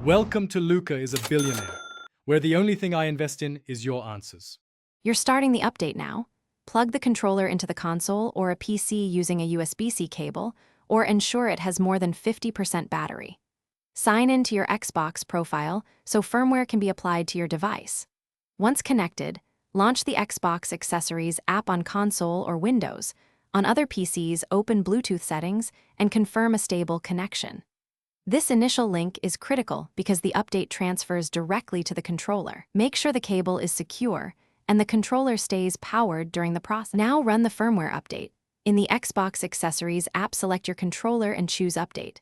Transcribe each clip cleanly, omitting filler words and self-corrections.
Welcome to Luca is a Billionaire, where the only thing I invest in is your answers. You're starting the update now. Plug the controller into the console or a PC using a USB-C cable, or ensure it has more than 50% battery. Sign into your Xbox profile so firmware can be applied to your device. Once connected, launch the Xbox Accessories app on console or Windows. On other PCs, open Bluetooth settings and confirm a stable connection. This initial link is critical because the update transfers directly to the controller. Make sure the cable is secure and the controller stays powered during the process. Now run the firmware update. In the Xbox Accessories app, select your controller and choose Update.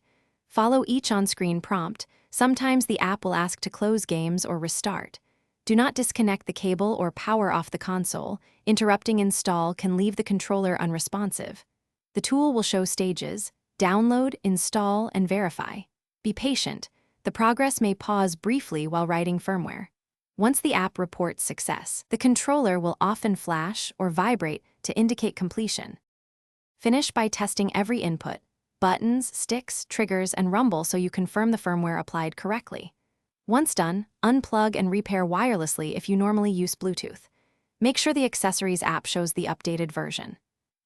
Follow each on-screen prompt. Sometimes the app will ask to close games or restart. Do not disconnect the cable or power off the console. Interrupting install can leave the controller unresponsive. The tool will show stages: download, install, and verify. Be patient. The progress may pause briefly while writing firmware. Once the app reports success, the controller will often flash or vibrate to indicate completion. Finish by testing every input: buttons, sticks, triggers, and rumble so you confirm the firmware applied correctly. Once done, unplug and repair wirelessly if you normally use Bluetooth. Make sure the Accessories app shows the updated version.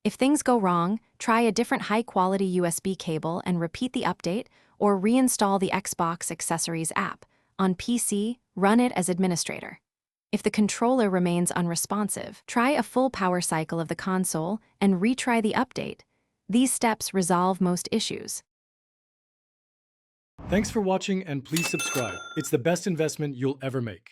If things go wrong, try a different high-quality USB cable and repeat the update, or reinstall the Xbox Accessories app. On PC, run it as administrator. If the controller remains unresponsive, try a full power cycle of the console and retry the update. These steps resolve most issues. Thanks for watching and please subscribe. It's the best investment you'll ever make.